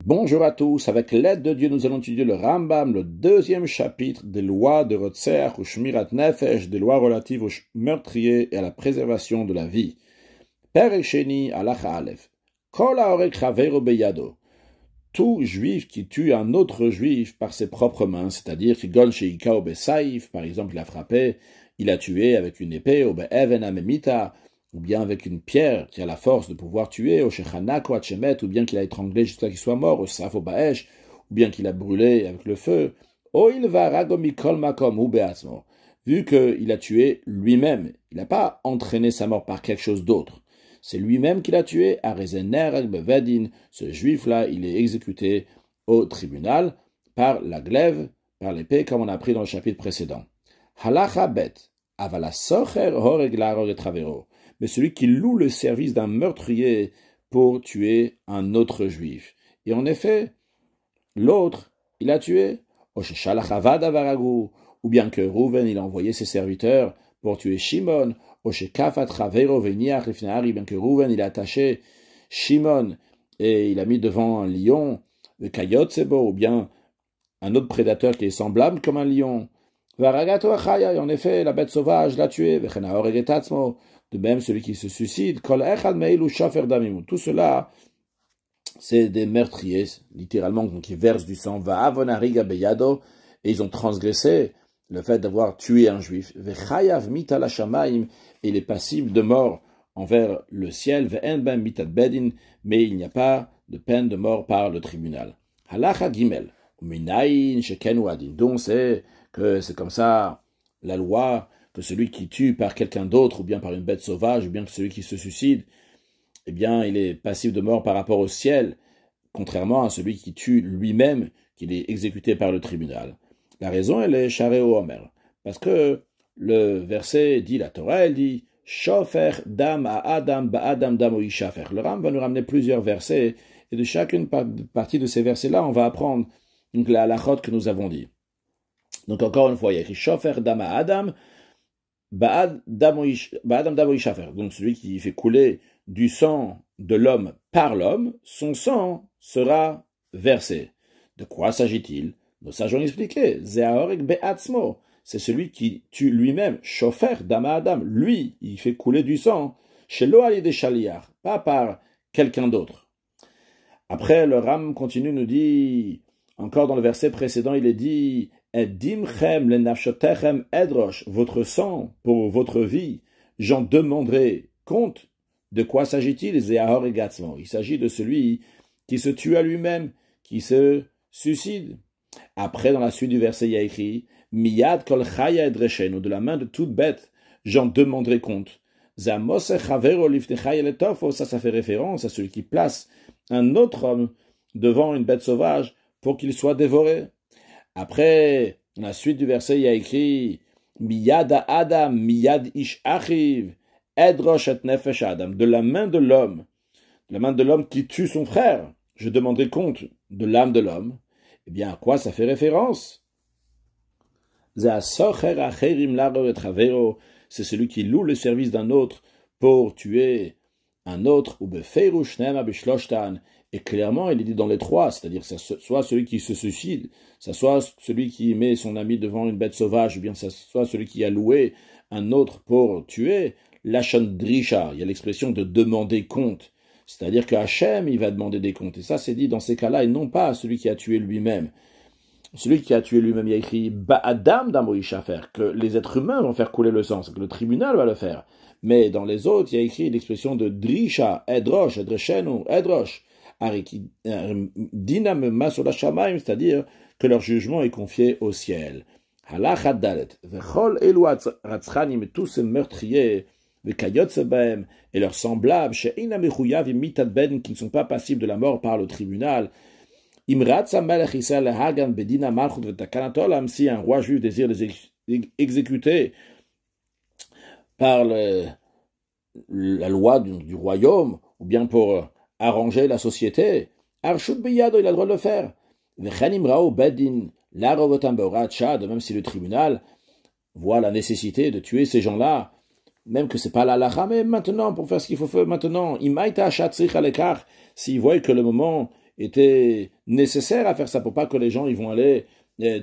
Bonjour à tous, avec l'aide de Dieu, nous allons étudier le Rambam, le deuxième chapitre des lois de Rotzeach ou Shmirat Nefesh, des lois relatives aux meurtriers et à la préservation de la vie. Perek Sheni Halacha Aleph. Kol haorek chavero beyado. Tout juif qui tue un autre juif par ses propres mains, c'est-à-dire qui gol sheika ou besaif, par exemple il a frappé, il a tué avec une épée, ou be'even amemita, ou bien avec une pierre qui a la force de pouvoir tuer, ou shechanak ou atchemet, ou bien qu'il a étranglé jusqu'à qu'il soit mort, ou saf ou baesh, ou bien qu'il a brûlé avec le feu, ou il va ragomikol makom ou beatzmo, vu qu'il a tué lui-même, il n'a pas entraîné sa mort par quelque chose d'autre. C'est lui-même qui l'a tué, à Rezener Bevedin. Ce juif-là, il est exécuté au tribunal par la glaive, par l'épée, comme on a appris dans le chapitre précédent. Halacha bet, avala socher horeg larog et travero. Mais celui qui loue le service d'un meurtrier pour tuer un autre juif. Et en effet, l'autre, il a tué. Ou bien que Rouven, il a envoyé ses serviteurs pour tuer Shimon. Bien que Rouven, il a attaché Shimon et il a mis devant un lion, le Kayotsebo, ou bien un autre prédateur qui est semblable comme un lion. En effet, la bête sauvage l'a tué. De même, celui qui se suicide. Tout cela, c'est des meurtriers, littéralement, qui versent du sang. Et ils ont transgressé le fait d'avoir tué un juif. Et il est passible de mort envers le ciel, mais il n'y a pas de peine de mort par le tribunal. Halacha Gimel, donc c'est comme ça la loi, que celui qui tue par quelqu'un d'autre, ou bien par une bête sauvage, ou bien que celui qui se suicide, eh bien, il est passible de mort par rapport au ciel, contrairement à celui qui tue lui-même, qu'il est exécuté par le tribunal. La raison, elle est Shareo Omer. Parce que le verset dit, la Torah, elle dit, Shofer dam a Adam ba Adam dam o ishafer. Le Ram va nous ramener plusieurs versets, et de chacune partie de ces versets-là, on va apprendre donc, la halachot que nous avons dit. Donc encore une fois, il y a écrit Shofer dam a Adam ba Adam dam o ishafer. Donc celui qui fait couler du sang de l'homme par l'homme, son sang sera versé. De quoi s'agit-il? Nos sages ont expliqué. C'est celui qui tue lui-même. Shofer dama adam. Lui, il fait couler du sang. Chez l'oali des chaliar, pas par quelqu'un d'autre. Après, le Ram continue, nous dit, encore dans le verset précédent, il est dit, Eddimchem le nafshotechem edrosh, votre sang pour votre vie, j'en demanderai compte. De quoi s'agit-il? Il s'agit de celui qui se tue à lui-même, qui se suicide. Après, dans la suite du verset, il y a écrit Miyad kol chaya edreshenu, de la main de toute bête, j'en demanderai compte. Ça fait référence à celui qui place un autre homme devant une bête sauvage pour qu'il soit dévoré. Après, dans la suite du verset, il y a écrit Miyad adam, miyad ish achiv, edrosh et nefesh adam, de la main de l'homme qui tue son frère, je demanderai compte de l'âme de l'homme. Eh bien, à quoi ça fait référence? C'est celui qui loue le service d'un autre pour tuer un autre, et clairement, il est dit dans les trois, c'est-à-dire que soit celui qui se suicide, soit celui qui met son ami devant une bête sauvage, ou bien soit celui qui a loué un autre pour tuer, Lachon Drisha, il y a l'expression de demander compte. C'est-à-dire que Hachem, il va demander des comptes. Et ça, c'est dit dans ces cas-là, et non pas à celui qui a tué lui-même. Celui qui a tué lui-même, il y a écrit Ba'adam d'Amoïchafer, que les êtres humains vont faire couler le sang, c'est que le tribunal va le faire. Mais dans les autres, il y a écrit l'expression de Drisha, Edrosh, Edreshenu, Edrosh, Dinam Masola Shamaim, c'est-à-dire que leur jugement est confié au ciel. Halachat Dalet, Vechol Elu Ratzchanim, tous ces meurtriers, et leurs semblables, qui ne sont pas passibles de la mort par le tribunal. Si un roi juif désire les exécuter par la loi du royaume, ou bien pour arranger la société, il a le droit de le faire. De même si le tribunal voit la nécessité de tuer ces gens-là, même que c'est pas la halakha, mais maintenant, pour faire ce qu'il faut faire maintenant, s'il voit que le moment était nécessaire à faire ça pour pas que les gens ils vont aller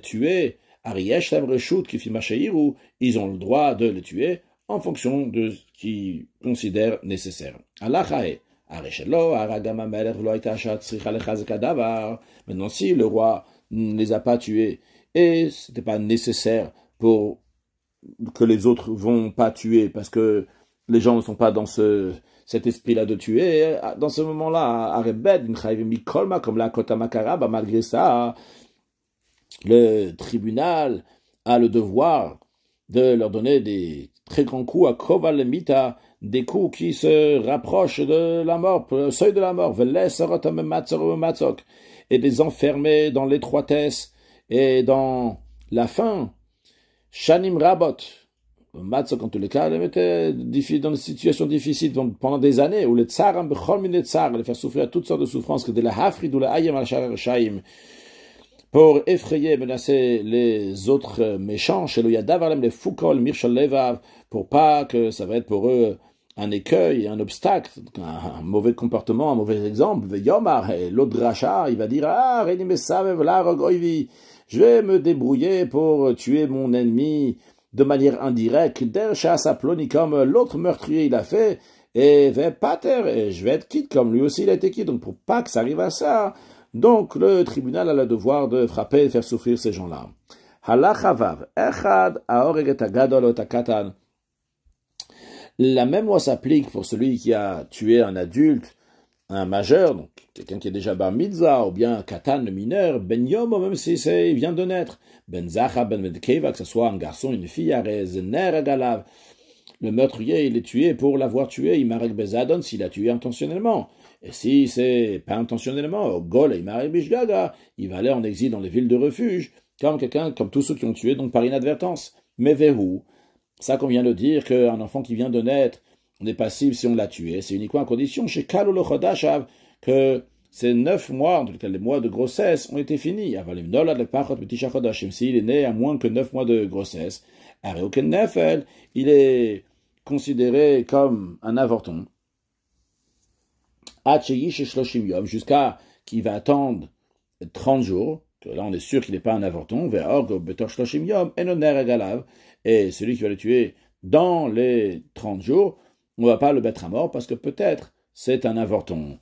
tuer Ariesh Lam Reshut qui fit Machaïr ou ils ont le droit de les tuer en fonction de ce qu'ils considèrent nécessaire. Maintenant, si le roi ne les a pas tués et c'était pas nécessaire pour que les autres vont pas tuer parce que les gens ne sont pas dans cet esprit-là de tuer, dans ce moment-là, comme la Kota Makaraba, malgré ça, le tribunal a le devoir de leur donner des très grands coups à Koval Mita, des coups qui se rapprochent de la mort, le seuil de la mort, et les enfermer dans l'étroitesse et dans la faim. Shanim Rabot, Matzok en tous les cas, les mettait dans des situations difficiles pendant des années, où les tsaram bechol min les tsar, les faire souffrir toutes sortes de souffrances, que de la hafrid ou la ayem al shaim, pour effrayer, menacer les autres méchants, chez le Yadavarem, les Fukol, Mirshal Levav, pour pas que ça va être pour eux un écueil, un obstacle, un mauvais comportement, un mauvais exemple. Yomar, et l'autre rachat, il va dire, je vais me débrouiller pour tuer mon ennemi de manière indirecte, comme l'autre meurtrier il a fait, et je vais être quitte comme lui aussi il a été quitte. Donc pour pas que ça arrive à ça, donc le tribunal a le devoir de frapper et faire souffrir ces gens-là. La même loi s'applique pour celui qui a tué un adulte, un majeur, donc quelqu'un qui est déjà bar mitzvah, ou bien un katan, le mineur, ben yom, même si il vient de naître, ben zacha, ben medkeva, que ce soit un garçon, une fille, ner galav. Le meurtrier, il est tué pour l'avoir tué, il marek bezadon s'il a tué intentionnellement. Et si c'est pas intentionnellement, au gol, il marek bishgaga, il va aller en exil dans les villes de refuge, comme tous ceux qui ont tué, donc par inadvertance. Mais verrou, ça qu'on vient de dire, qu'un enfant qui vient de naître, on est passible si on l'a tué, c'est uniquement à condition chez Kalolo Chodashav que ces 9 mois, en tout cas les mois de grossesse, ont été finis. S'il est né à moins que 9 mois de grossesse, il est considéré comme un avorton. Jusqu'à qu'il va attendre 30 jours, que là on est sûr qu'il n'est pas un avorton, et celui qui va le tuer dans les 30 jours, on ne va pas le mettre à mort parce que peut-être c'est un avorton.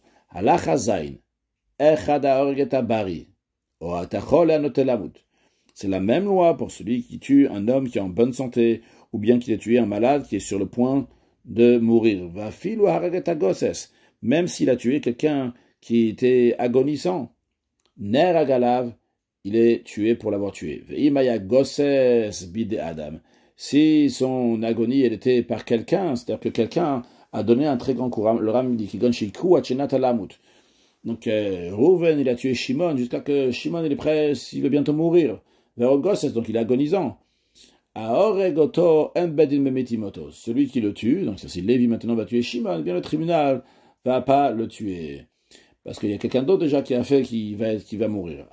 C'est la même loi pour celui qui tue un homme qui est en bonne santé ou bien qui a tué un malade qui est sur le point de mourir. Même s'il a tué quelqu'un qui était agonisant, ner agalav, il est tué pour l'avoir tué. Si son agonie elle était par quelqu'un, c'est-à-dire que quelqu'un a donné un très grand coup, le Ram dit qu'il donc Rouven il a tué Shimon jusqu'à que Shimon il est prêt, il veut bientôt mourir. Donc il est agonisant. Celui qui le tue, donc si Lévi maintenant va tuer Shimon, bien le tribunal va pas le tuer. Parce qu'il y a quelqu'un d'autre déjà qui a fait qui va mourir.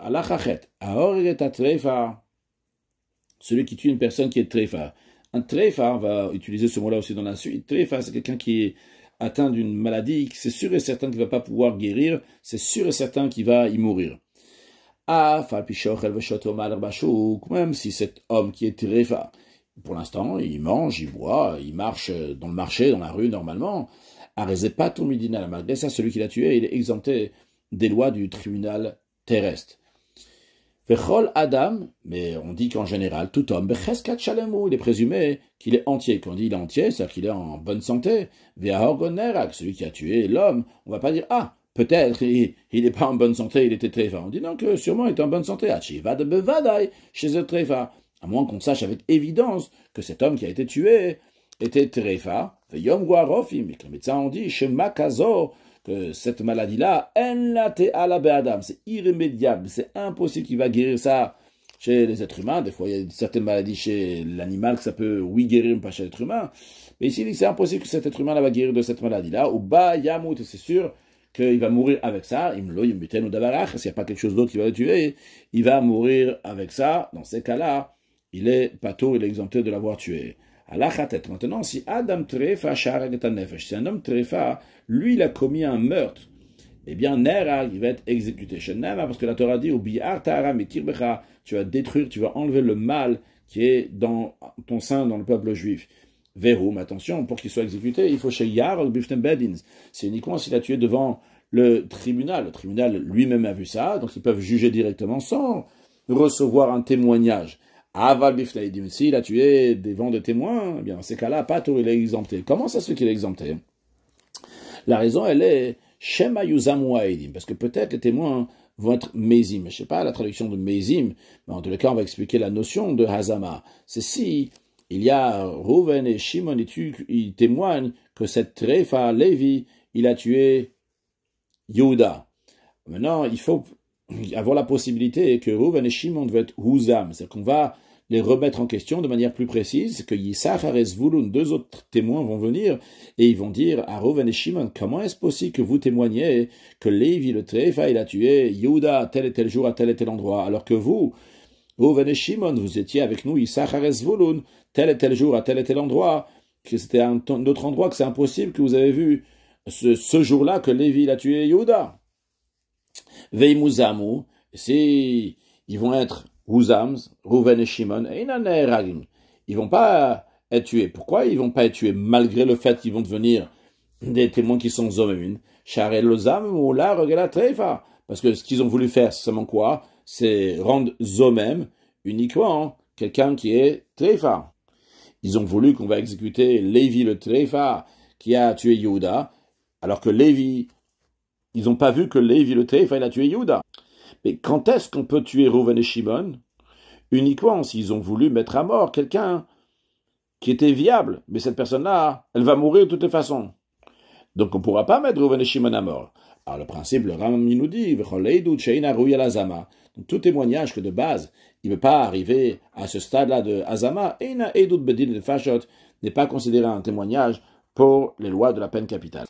Celui qui tue une personne qui est treifa. Un treifa, on va utiliser ce mot-là aussi dans la suite. Treifa, c'est quelqu'un qui est atteint d'une maladie, c'est sûr et certain qu'il ne va pas pouvoir guérir, c'est sûr et certain qu'il va y mourir. Même si cet homme qui est treifa, pour l'instant, il mange, il boit, il marche dans le marché, dans la rue normalement, malgré ça, celui qui l'a tué, il est exempté des lois du tribunal terrestre. Vechol Adam, mais on dit qu'en général, tout homme, il est présumé qu'il est entier. Quand on dit il est entier, c'est-à-dire qu'il est en bonne santé. Celui qui a tué l'homme, on va pas dire, peut-être il n'est pas en bonne santé, il était treifa. On dit non, que sûrement il est en bonne santé. Chez le treifa. À moins qu'on sache avec évidence que cet homme qui a été tué était treifa. Mais que le médecin on dit, chez Makazo, que cette maladie-là, c'est irrémédiable, c'est impossible qu'il va guérir ça chez les êtres humains. Des fois, il y a certaines maladies chez l'animal que ça peut, oui, guérir, mais pas chez l'être humain. Mais ici, c'est impossible que cet être humain-là va guérir de cette maladie-là. Ou yamut, c'est sûr qu'il va mourir avec ça. S'il n'y a pas quelque chose d'autre qui va le tuer, il va mourir avec ça. Dans ces cas-là, il est pato, il est exempté de l'avoir tué. Maintenant, si Adam Trefa si un homme Trefa, lui, il a commis un meurtre, eh bien, Nerag, il va être exécuté. Parce que la Torah dit, tu vas détruire, tu vas enlever le mal qui est dans ton sein, dans le peuple juif. Verum, attention, pour qu'il soit exécuté, il faut chez Yarol Biftem Bedins. C'est uniquement s'il a tué devant le tribunal. Le tribunal lui-même a vu ça, donc ils peuvent juger directement sans recevoir un témoignage. Aval Biftem Bedins, s'il a tué devant des témoins, eh bien, dans ces cas-là, Pato, il est exempté. Comment ça se fait qu'il est exempté? La raison, elle est Shema Yuzam Waidim, parce que peut-être les témoins vont être Mézim. Je ne sais pas la traduction de Mézim, mais en tous les cas, on va expliquer la notion de Hazama. C'est si il y a Reuven et Shimon, ils témoignent que cette Tréfa, Lévi, il a tué Yehuda. Maintenant, il faut avoir la possibilité que Reuven et Shimon devaient être Huzam, c'est-à-dire qu'on va les remettre en question de manière plus précise, que Yissachar et Zvulun, deux autres témoins vont venir, et ils vont dire à Reuven et Shimon, comment est-ce possible que vous témoignez que Lévi, le Tréfa, il a tué Yehuda à tel et tel jour, à tel et tel endroit, alors que vous, Reuven et Shimon, vous étiez avec nous, Yissachar et Zvulun, tel et tel jour, à tel et tel endroit, que c'était un autre endroit, que c'est impossible que vous avez vu ce jour-là que Lévi, il a tué Yehuda. Veimuzamu, si ils vont être Huzams, Reuven et Shimon, ils vont pas être tués. Pourquoi ils vont pas être tués malgré le fait qu'ils vont devenir des témoins qui sont Zomemim? Parce que ce qu'ils ont voulu faire, c'est seulement quoi? C'est rendre Zomem uniquement quelqu'un qui est Tréfa. Ils ont voulu qu'on va exécuter Lévi le Tréfa qui a tué Yehuda, alors que Lévi, ils n'ont pas vu que Lévi le Tréfa, il a tué Yehuda. Mais quand est-ce qu'on peut tuer Reuven et Shimon? Uniquement s'ils ont voulu mettre à mort quelqu'un qui était viable. Mais cette personne-là, elle va mourir de toutes les façons. Donc on ne pourra pas mettre Reuven et Shimon à mort. Alors le principe, le Rambam nous dit, tout témoignage que de base, il ne peut pas arriver à ce stade-là de Azama, n'est pas considéré un témoignage pour les lois de la peine capitale.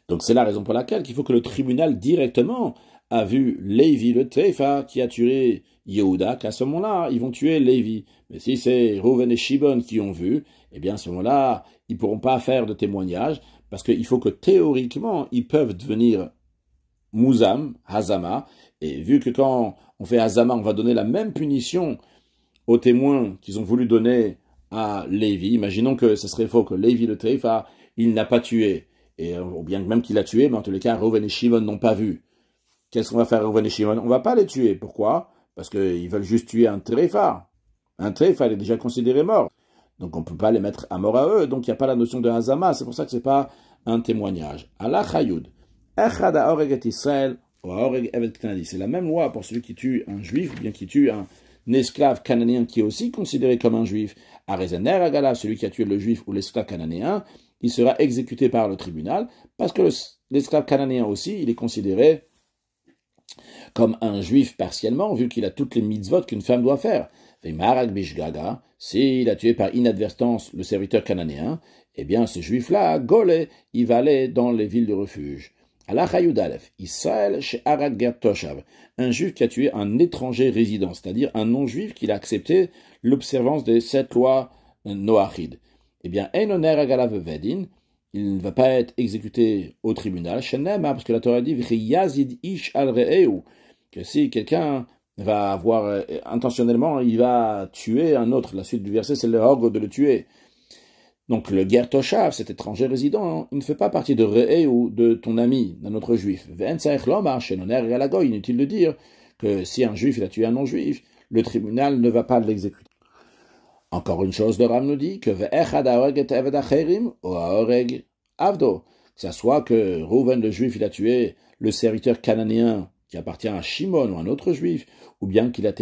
Donc c'est la raison pour laquelle il faut que le tribunal directement a vu Lévi le Tréfa qui a tué Yehuda, qu'à ce moment-là, ils vont tuer Lévi. Mais si c'est Reuven et Shimon qui ont vu, eh bien à ce moment-là, ils ne pourront pas faire de témoignage, parce qu'il faut que théoriquement, ils peuvent devenir Muzam, Hazama, et vu que quand on fait Hazama, on va donner la même punition aux témoins qu'ils ont voulu donner à Lévi. Imaginons que ce serait faux, que Lévi le Tréfa, il n'a pas tué, ou bien même qu'il a tué, mais en tous les cas, Reuven et Shimon n'ont pas vu. Qu'est-ce qu'on va faire Reuven et Shimon? On ne va pas les tuer. Pourquoi? Parce qu'ils veulent juste tuer un Tréfa. Un Tréfa, il est déjà considéré mort. Donc on ne peut pas les mettre à mort à eux. Donc il n'y a pas la notion de Hazama. C'est pour ça que ce n'est pas un témoignage. Allah Chayoud. C'est la même loi pour celui qui tue un juif, ou bien qui tue un esclave cananéen qui est aussi considéré comme un juif. Arezener Agala, celui qui a tué le juif ou l'esclave cananéen, il sera exécuté par le tribunal, parce que l'esclave cananéen aussi, il est considéré comme un juif partiellement, vu qu'il a toutes les mitzvot qu'une femme doit faire. S'il a tué par inadvertance le serviteur cananéen, eh bien ce juif-là, Golé, il va aller dans les villes de refuge. Un juif qui a tué un étranger résident, c'est-à-dire un non-juif qui a accepté l'observance des 7 lois noachides. Eh bien, il ne va pas être exécuté au tribunal, parce que la Torah dit que si quelqu'un va avoir intentionnellement, il va tuer un autre. La suite du verset, c'est le ordre de le tuer. Donc le ger toshav, cet étranger résident, il ne fait pas partie de Re'e ou de ton ami, d'un autre juif. Inutile de dire que si un juif il a tué un non-juif, le tribunal ne va pas l'exécuter. Encore une chose, le Ram nous dit que ça soit que Reuven le juif il a tué le serviteur cananéen qui appartient à Shimon ou un autre juif, ou bien qu'il a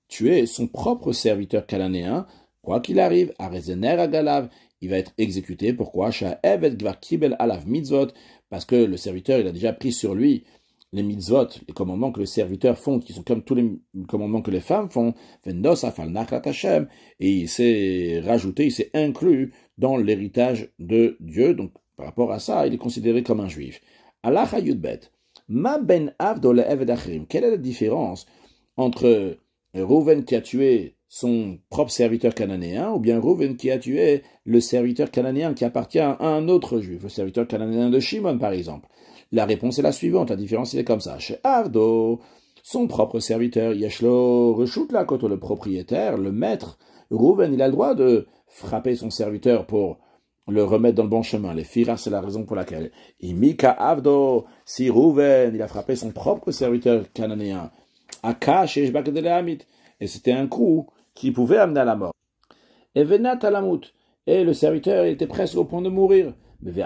tué son propre serviteur cananéen, quoi qu'il arrive, Arezener Agalav, il va être exécuté. Pourquoi? Parce que le serviteur, il a déjà pris sur lui les mitzvot, les commandements que le serviteur font, qui sont comme tous les commandements que les femmes font, et il s'est rajouté, il s'est inclus dans l'héritage de Dieu. Donc, par rapport à ça, il est considéré comme un juif. Allah Yudbet. Ma ben avdo le eved achrim. Quelle est la différence entre Reuven qui a tué son propre serviteur cananéen, ou bien Reuven qui a tué le serviteur cananéen qui appartient à un autre juif, le serviteur cananéen de Shimon par exemple? La réponse est la suivante, la différence est comme ça. Chez Avdo, son propre serviteur, Yeshlo, rechute la koto, le propriétaire, le maître, Rouven, il a le droit de frapper son serviteur pour le remettre dans le bon chemin. Les firas, c'est la raison pour laquelle. Et Mika Avdo, si Rouven, il a frappé son propre serviteur cananéen, Akash et et c'était un coup qui pouvait amener à la mort. Et Venat Alamut, et le serviteur il était presque au point de mourir. Mais il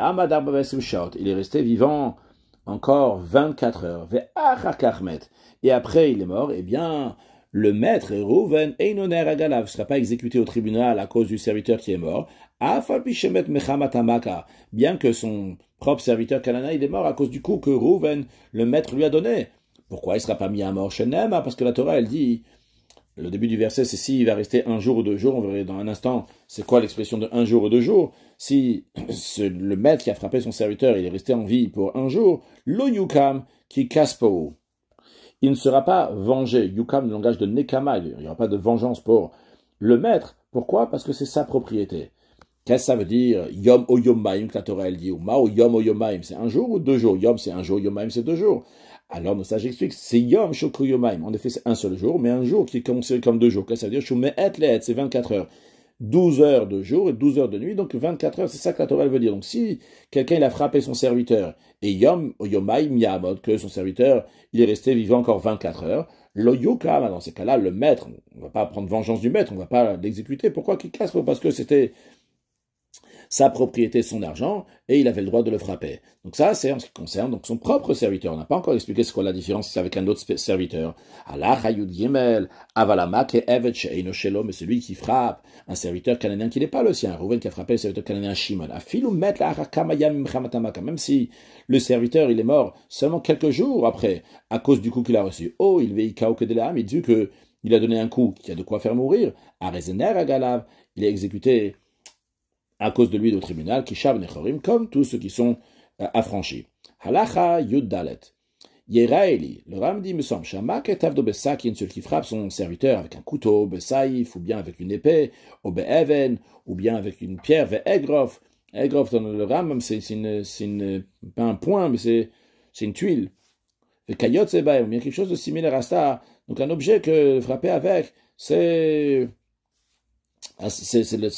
est resté vivant encore 24 heures. Et après il est mort, eh bien, le maître, Rouven, Einoner Agalav, ne sera pas exécuté au tribunal à cause du serviteur qui est mort. Bien que son propre serviteur cananéen, il est mort à cause du coup que Rouven, le maître, lui a donné. Pourquoi il ne sera pas mis à mort chez Nema? Parce que la Torah, elle dit, le début du verset, c'est s'il va rester 1 jour ou 2 jours, on verra dans un instant, c'est quoi l'expression de 1 jour ou 2 jours. Si le maître qui a frappé son serviteur, il est resté en vie pour 1 jour, lo yukam qui kaspo. Il ne sera pas vengé. Yukam, le langage de nekama, il n'y aura pas de vengeance pour le maître. Pourquoi? Parce que c'est sa propriété. Qu'est-ce que ça veut dire? Yom o yomaim, que la Torah elle dit, ou ma o yom o yomaim, c'est 1 jour ou 2 jours? Yom c'est 1 jour, yomaim c'est 2 jours. Alors, nos sages expliquent, c'est Yom Shokru Yomaim. En effet, c'est un seul jour, mais un jour qui est considéré comme 2 jours. Qu'est-ce que ça veut dire? Shume'et le'et, c'est 24 heures. 12 heures de jour et 12 heures de nuit, donc 24 heures, c'est ça que la Torah veut dire. Donc, si quelqu'un, il a frappé son serviteur, et Yom Yomaim Yamod, que son serviteur, il est resté vivant encore 24 heures, lo Yukam, dans ces cas-là, le maître, on ne va pas prendre vengeance du maître, on ne va pas l'exécuter. Pourquoi qu'il casse? Parce que c'était sa propriété, son argent, et il avait le droit de le frapper. Donc ça, c'est en ce qui concerne donc son propre serviteur. On n'a pas encore expliqué ce qu'est la différence avec un autre serviteur. Allah Hayud Gimel, Avalamak et Evet Sheino Shelo, mais celui qui frappe un serviteur cananéen qui n'est pas le sien. Rouven qui a frappé le serviteur cananéen Shimon. Afilu Met la Hakamayam Mchamatama, même si le serviteur il est mort seulement quelques jours après, à cause du coup qu'il a reçu. Oh, il veikao que de l'âme, il dit que il a donné un coup qui a de quoi faire mourir. Arezener Agalav, il est exécuté à cause de lui au tribunal, Kishav Nechorim, comme tous ceux qui sont affranchis. Halacha Yud Dalet. Yeraeli, le Ram dit, me semble, Shamak et Tavdo Besakin, celui qui frappe son serviteur avec un couteau, Besaïf, ou bien avec une épée, ou Be'even, ou bien avec une pierre, Ve'egrof. Egrof, dans le Ram, c'est pas un point, mais c'est une tuile. Ve'kayot Sebaï, ou bien quelque chose de similaire à ça. Donc un objet que frapper avec, c'est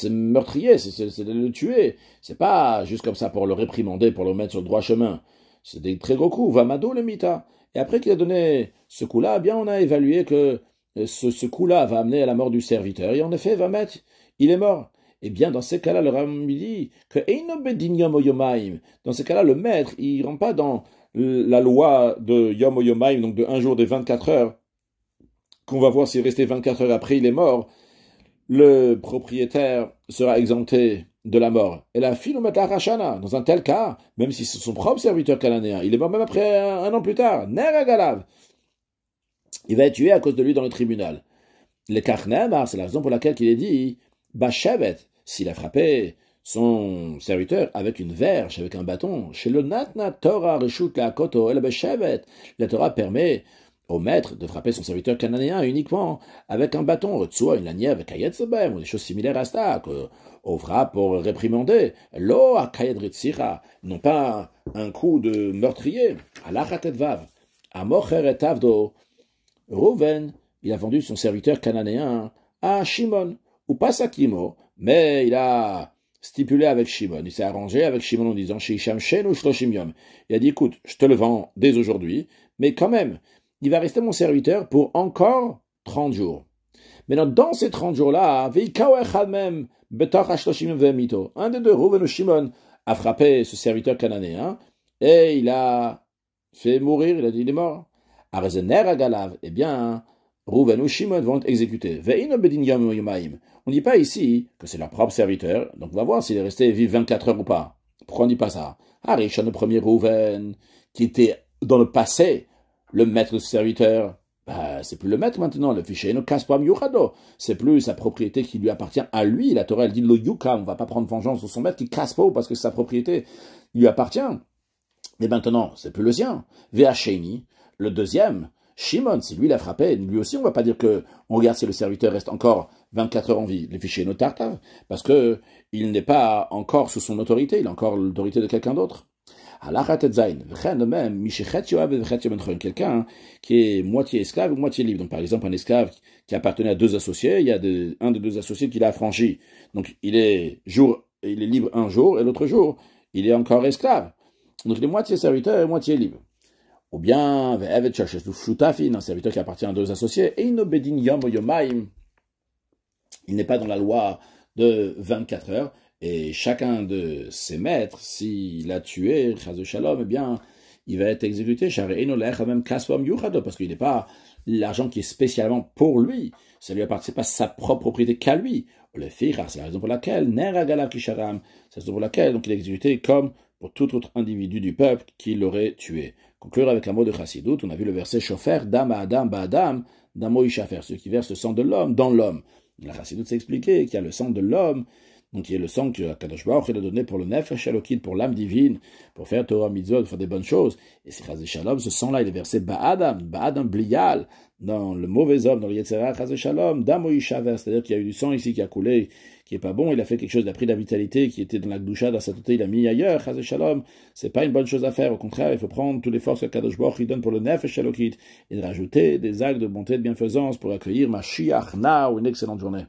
meurtrier, c'est de le tuer. C'est pas juste comme ça pour le réprimander, pour le mettre sur le droit chemin. C'est des très gros coups. Vamado le mita. Et après qu'il a donné ce coup-là, eh bien on a évalué que ce coup-là va amener à la mort du serviteur. Et en effet, va mettre, il est mort. Eh bien, dans ces cas-là, le Rambam dit que dans ces cas-là, le maître, il ne rentre pas dans la loi de Yom Yomaim, donc de 1 jour des 24 heures, qu'on va voir s'il est resté 24 heures après, il est mort. Le propriétaire sera exempté de la mort. Et la fille rachana, dans un tel cas, même si c'est son propre serviteur cananéen, il est mort même après un an plus tard, Neragalav, il va être tué à cause de lui dans le tribunal. Le Karnemar, c'est la raison pour laquelle il est dit, Bashevet, s'il a frappé son serviteur avec une verge, avec un bâton, chez le Natna Torah Reshut la Koto, el Bashevet, la Torah permet au maître de frapper son serviteur cananéen uniquement avec un bâton, une lanière avec Kayet Sebem, ou des choses similaires à ça, qu'on frappe pour réprimander. Lo a Kayet Ritzira, non pas un coup de meurtrier. Alachatet Vav, Amocher et Avdo, Rouven, il a vendu son serviteur cananéen à Shimon, ou pas Sakimo, mais il a stipulé avec Shimon, il s'est arrangé avec Shimon en disant Shisham Shen ou Shloshim Yom. Il a dit, écoute, je te le vends dès aujourd'hui, mais quand même, il va rester mon serviteur pour encore 30 jours. Maintenant, dans ces 30 jours-là, un des deux, Rouven ou Shimon, a frappé ce serviteur cananéen et il a fait mourir, il a dit il est mort. Eh bien, Rouven ou Shimon vont être exécutés. On ne dit pas ici que c'est leur propre serviteur, donc on va voir s'il est resté vivre 24 heures ou pas. Pourquoi on ne dit pas ça? Harishon, le premier Rouven, qui était dans le passé, le maître de ce serviteur, c'est plus le maître maintenant, le fichier no kaspam yuchado, c'est plus sa propriété qui lui appartient à lui. La Torah elle dit lo yuka, on va pas prendre vengeance sur son maître qui kaspo parce que sa propriété lui appartient. Mais maintenant, c'est plus le sien. Ve'asheni, le deuxième, Shimon, si lui l'a frappé, lui aussi on va pas dire que on regarde si le serviteur reste encore 24 heures en vie, le fichier no tartav, parce que il n'est pas encore sous son autorité, il a encore l'autorité de quelqu'un d'autre. De même, quelqu'un qui est moitié esclave ou moitié libre. Donc, par exemple, un esclave qui appartenait à deux associés, il y a un des deux associés qui l'a affranchi. Donc, il est libre un jour et l'autre jour, il est encore esclave. Donc, il est moitié serviteur et moitié libre. Ou bien, un serviteur qui appartient à deux associés, et il n'est pas dans la loi de 24 heures, et chacun de ses maîtres, s'il a tué, eh bien, il va être exécuté, parce qu'il n'est pas l'argent qui est spécialement pour lui, ça lui appartient pas sa propre propriété qu'à lui. C'est la raison pour laquelle, donc il est exécuté comme pour tout autre individu du peuple qui l'aurait tué. Conclure avec un mot de Chassidut, on a vu le verset Shofer, Dam Adam Ba'adam, Damo Ishafer, ceux qui versent le sang de l'homme dans l'homme. La Chassidut s'est expliqué qu'il y a le sang de l'homme, donc qui est le sang que Kadosh Baruch Hu a donné pour le Nefesh Elokit, pour l'âme divine, pour faire Torah Mitzvot, pour faire des bonnes choses. Et c'est Chazé Shalom, ce sang-là, il est versé Ba'adam Blial, dans le mauvais homme, dans le Yetzirah, Chazé Shalom, Damo Ishaver, c'est-à-dire qu'il y a eu du sang ici qui a coulé, qui est pas bon, il a fait quelque chose, il a pris de la vitalité qui était dans la Gdusha, dans sa totalité, il a mis ailleurs, Chazé Shalom, c'est pas une bonne chose à faire, au contraire, il faut prendre toutes les forces que Kadosh Baruch Hu donne pour le Nefesh Elokit, et de rajouter des actes de bonté, de bienfaisance pour accueillir Mashiach, ou une excellente journée.